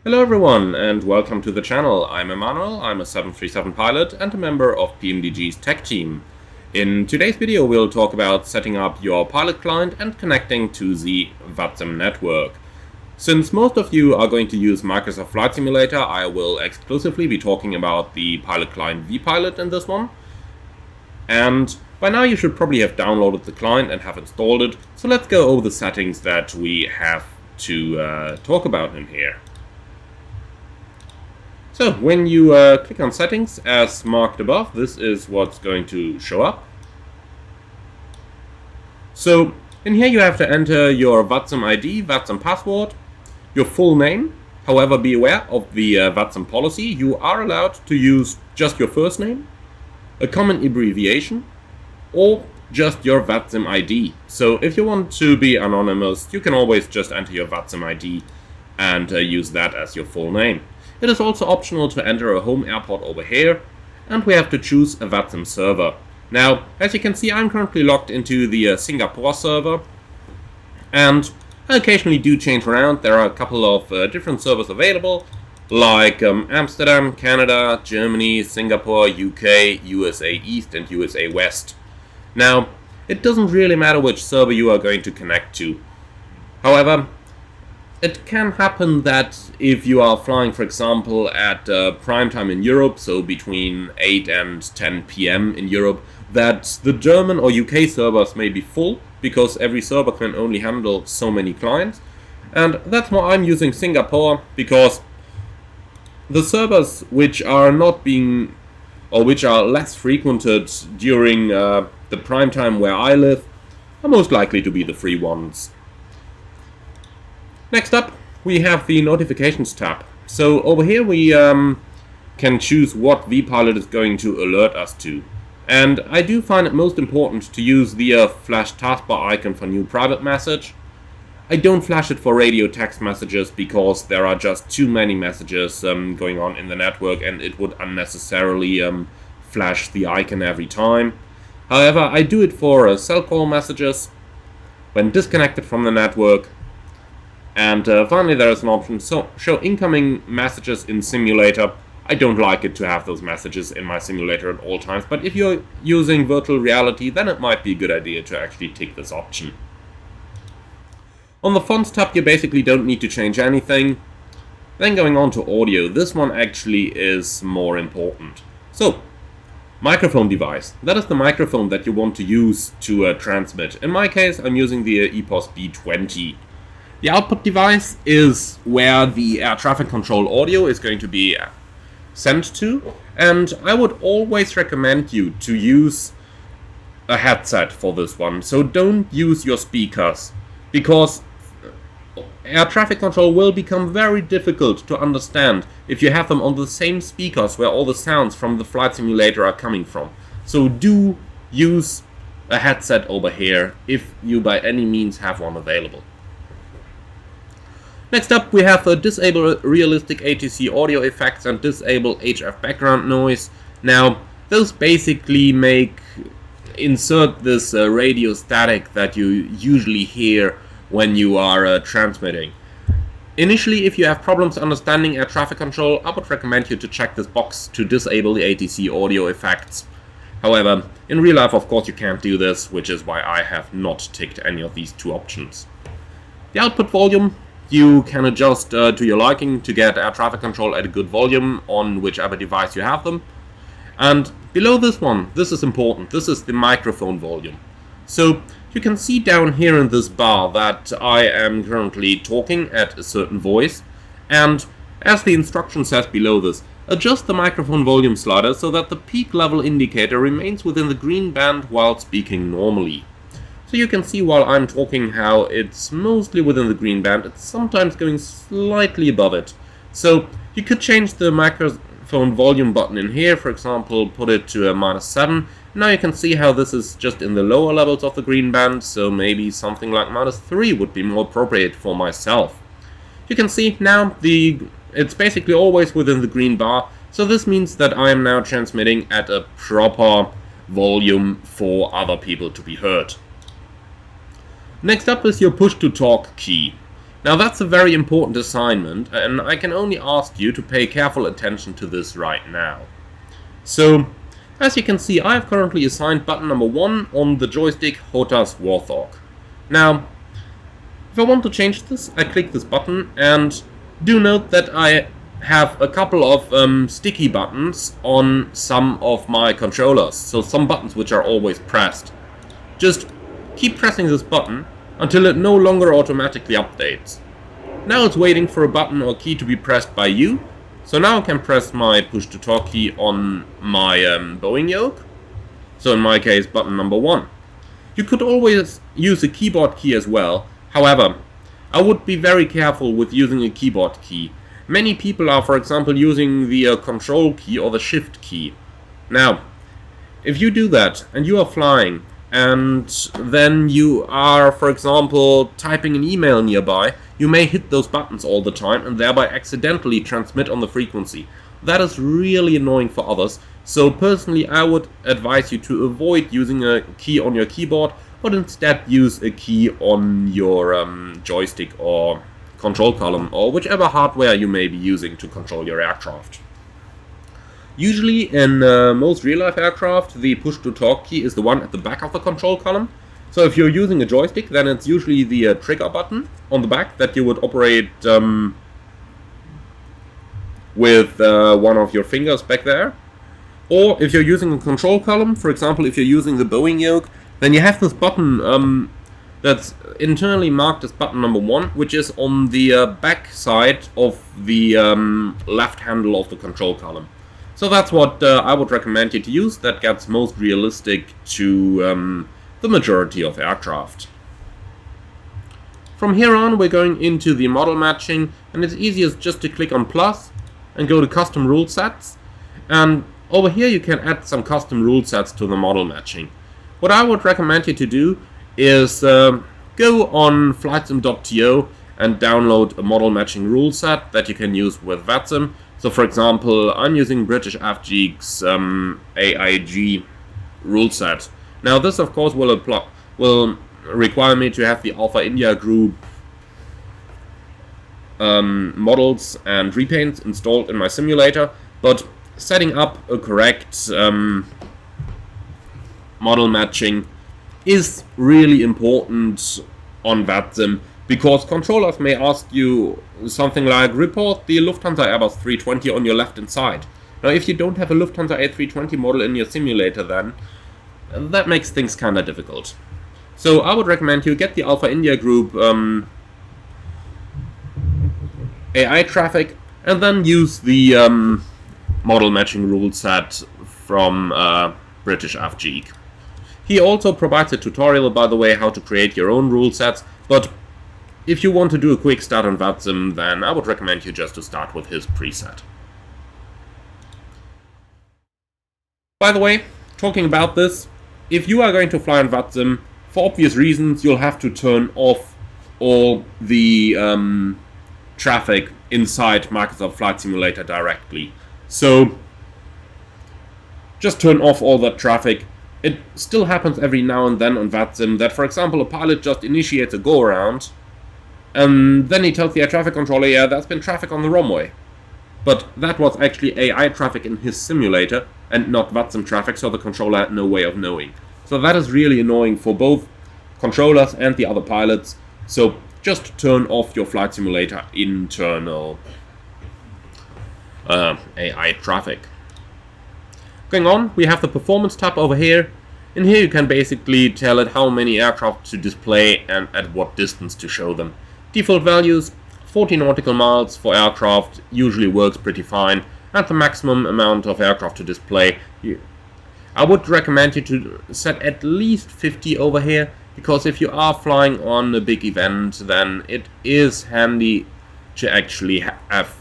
Hello everyone and welcome to the channel. I'm Emmanuel, I'm a 737 pilot and a member of PMDG's tech team. In today's video we'll talk about setting up your pilot client and connecting to the VATSIM network. Since most of you are going to use Microsoft Flight Simulator, I will exclusively be talking about the pilot client vPilot in this one. And by now you should probably have downloaded the client and have installed it, so let's go over the settings that we have to talk about in here. So when you click on settings as marked above, this is what's going to show up. So in here you have to enter your VATSIM ID, VATSIM password, your full name. However, be aware of the VATSIM policy. You are allowed to use just your first name, a common abbreviation, or just your VATSIM ID. So if you want to be anonymous, you can always just enter your VATSIM ID and use that as your full name. It is also optional to enter a home airport over here, and we have to choose a VATSIM server. Now, as you can see, I'm currently logged into the Singapore server, and I occasionally do change around. There are a couple of different servers available, like Amsterdam, Canada, Germany, Singapore, UK, USA East, and USA West. Now, it doesn't really matter which server you are going to connect to. However, it can happen that if you are flying, for example, at prime time in Europe, so between 8 and 10 PM in Europe, that the German or UK servers may be full, because every server can only handle so many clients. And that's why I'm using Singapore, because the servers which are not being, or which are less frequented during the prime time where I live, are most likely to be the free ones. Next up, we have the notifications tab. So over here we can choose what vPilot is going to alert us to. And I do find it most important to use the flash taskbar icon for new private message. I don't flash it for radio text messages because there are just too many messages going on in the network and it would unnecessarily flash the icon every time. However, I do it for cell call messages when disconnected from the network. And finally there is an option, so show incoming messages in simulator. I don't like it to have those messages in my simulator at all times, but if you're using virtual reality, then it might be a good idea to actually tick this option. On the fonts tab you basically don't need to change anything. Then going on to audio, this one actually is more important. So, microphone device. That is the microphone that you want to use to transmit. In my case, I'm using the EPOS B20. The output device is where the air traffic control audio is going to be sent to, and I would always recommend you to use a headset for this one. So don't use your speakers, because air traffic control will become very difficult to understand if you have them on the same speakers where all the sounds from the flight simulator are coming from. So do use a headset over here if you by any means have one available. Next up we have disable realistic ATC audio effects and disable HF background noise. Now those basically insert this radio static that you usually hear when you are transmitting. Initially, if you have problems understanding air traffic control, I would recommend you to check this box to disable the ATC audio effects. However, in real life of course you can't do this, which is why I have not ticked any of these two options. The output volume you can adjust to your liking to get air traffic control at a good volume on whichever device you have them. And below this one, this is important, this is the microphone volume. So you can see down here in this bar that I am currently talking at a certain voice, and as the instruction says below this, adjust the microphone volume slider so that the peak level indicator remains within the green band while speaking normally. So you can see while I'm talking how it's mostly within the green band, it's sometimes going slightly above it. So you could change the microphone volume button in here, for example, put it to a -7. Now you can see how this is just in the lower levels of the green band, so maybe something like -3 would be more appropriate for myself. You can see now it's basically always within the green bar, so this means that I am now transmitting at a proper volume for other people to be heard. Next up is your push to talk key. Now that's a very important assignment, and I can only ask you to pay careful attention to this right now. So, as you can see, I have currently assigned button number 1 on the joystick HOTAS Warthog. Now, if I want to change this, I click this button, and do note that I have a couple of sticky buttons on some of my controllers, so some buttons which are always pressed. Just keep pressing this button until it no longer automatically updates. Now it's waiting for a button or key to be pressed by you, so now I can press my push to talk key on my Boeing yoke, so in my case button number 1. You could always use a keyboard key as well, however, I would be very careful with using a keyboard key. Many people are, for example, using the control key or the shift key. Now, if you do that and you are flying, and then you are, for example, typing an email nearby, you may hit those buttons all the time and thereby accidentally transmit on the frequency. That is really annoying for others, so personally I would advise you to avoid using a key on your keyboard, but instead use a key on your joystick or control column, or whichever hardware you may be using to control your aircraft. Usually in most real-life aircraft, the push-to-talk key is the one at the back of the control column. So if you're using a joystick, then it's usually the trigger button on the back that you would operate with one of your fingers back there. Or if you're using a control column, for example, if you're using the Boeing yoke, then you have this button that's internally marked as button number 1, which is on the back side of the left handle of the control column. So that's what I would recommend you to use. That gets most realistic to the majority of aircraft. From here on we're going into the model matching, and it's easiest just to click on plus and go to custom rule sets, and over here you can add some custom rule sets to the model matching. What I would recommend you to do is go on flightsim.to and download a model matching rule set that you can use with VATSIM. So for example, I'm using British AFG's AIG rule set. Now this of course will require me to have the Alpha India Group models and repaints installed in my simulator, but setting up a correct model matching is really important on VATSIM, because controllers may ask you something like, report the Lufthansa Airbus 320 on your left-hand side. Now if you don't have a Lufthansa A320 model in your simulator, then that makes things kinda difficult. So I would recommend you get the Alpha India Group AI traffic, and then use the model matching rule set from British AFG. He also provides a tutorial, by the way, how to create your own rule sets, but if you want to do a quick start on VATSIM, then I would recommend you just to start with his preset. By the way, talking about this, if you are going to fly on VATSIM, for obvious reasons, you'll have to turn off all the traffic inside Microsoft Flight Simulator directly. So just turn off all that traffic. It still happens every now and then on VATSIM that, for example, a pilot just initiates a go-around, and then he tells the air traffic controller, yeah, there's been traffic on the runway. But that was actually AI traffic in his simulator, and not VATSIM traffic, so the controller had no way of knowing. So that is really annoying for both controllers and the other pilots, so just turn off your Flight Simulator internal AI traffic. Going on, we have the Performance tab over here. In here you can basically tell it how many aircraft to display and at what distance to show them. Default values, 40 nautical miles for aircraft, usually works pretty fine, and the maximum amount of aircraft to display. I would recommend you to set at least 50 over here, because if you are flying on a big event, then it is handy to actually have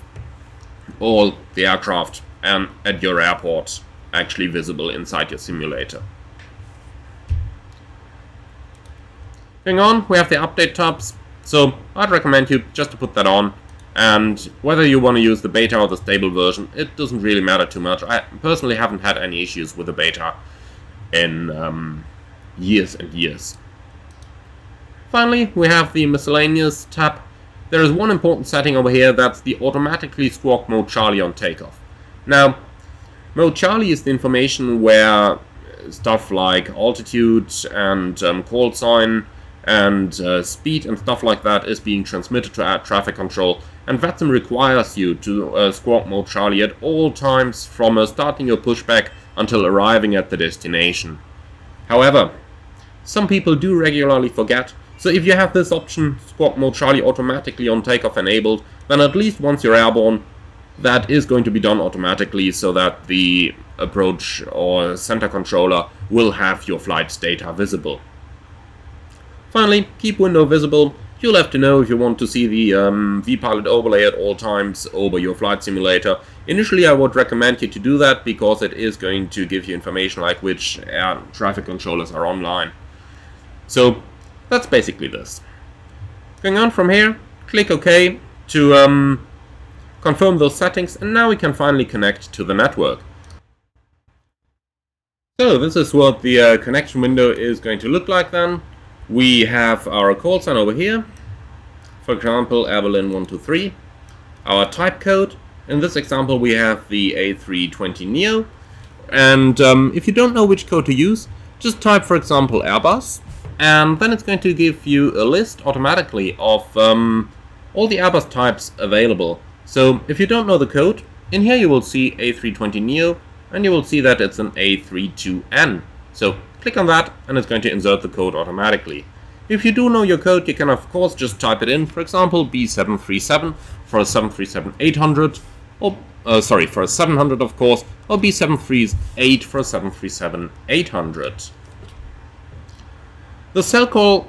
all the aircraft at your airport actually visible inside your simulator. Going on, we have the update tabs, so I'd recommend you just to put that on, and whether you want to use the beta or the stable version, it doesn't really matter too much. I personally haven't had any issues with the beta in years and years. Finally, we have the Miscellaneous tab. there is one important setting over here, that's the automatically squawk mode Charlie on takeoff. Now, mode Charlie is the information where stuff like altitude and call sign and speed and stuff like that is being transmitted to air traffic control, and VATSIM requires you to squawk mode Charlie at all times from starting your pushback until arriving at the destination. However, some people do regularly forget, so if you have this option, squawk mode Charlie automatically on takeoff enabled, then at least once you're airborne, that is going to be done automatically so that the approach or center controller will have your flight's data visible. Finally, keep window visible. You'll have to know if you want to see the vPilot overlay at all times over your flight simulator. Initially, I would recommend you to do that because it is going to give you information like which air traffic controllers are online. So that's basically this. Going on from here, click OK to confirm those settings, and now we can finally connect to the network. So this is what the connection window is going to look like then. We have our call sign over here, for example Air Berlin 123, our type code. In this example we have the A320neo, and if you don't know which code to use, just type for example Airbus, and then it's going to give you a list automatically of all the Airbus types available. So if you don't know the code, in here you will see A320neo, and you will see that it's an A32N. So click on that and it's going to insert the code automatically. If you do know your code, you can of course just type it in, for example B737 for a 737-800, or for a 700 of course, or B738 for a 737-800. The cell call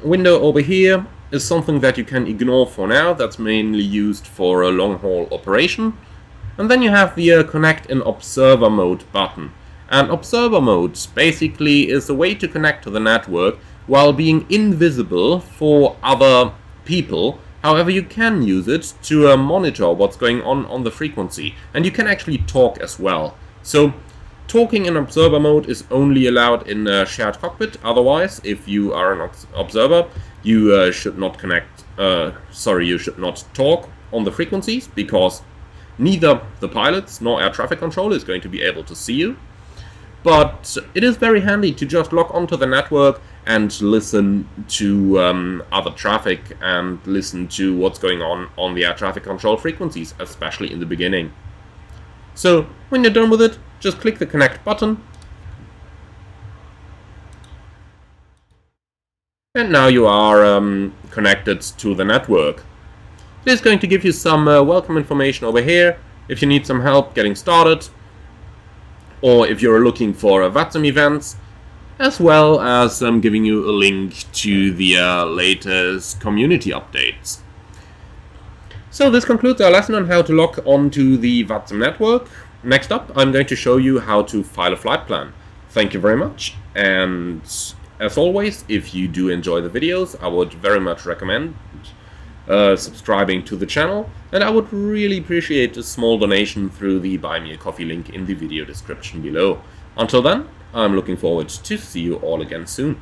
window over here is something that you can ignore for now. That's mainly used for a long-haul operation. And then you have the Connect in Observer Mode button. And Observer Mode basically is a way to connect to the network while being invisible for other people. However, you can use it to monitor what's going on the frequency. And you can actually talk as well. So, talking in Observer Mode is only allowed in a shared cockpit. Otherwise, if you are an observer, you should not you should not talk on the frequencies, because neither the pilots nor air traffic control is going to be able to see you. But it is very handy to just log onto the network and listen to other traffic and listen to what's going on the air traffic control frequencies, especially in the beginning. So when you're done with it, just click the Connect button. And now you are connected to the network. It is going to give you some welcome information over here if you need some help getting started, or if you're looking for VATSIM events, as well as giving you a link to the latest community updates. So this concludes our lesson on how to log onto the VATSIM network. Next up, I'm going to show you how to file a flight plan. Thank you very much, and as always, if you do enjoy the videos, I would very much recommend subscribing to the channel, and I would really appreciate a small donation through the Buy Me a Coffee link in the video description below. Until then, I'm looking forward to see you all again soon.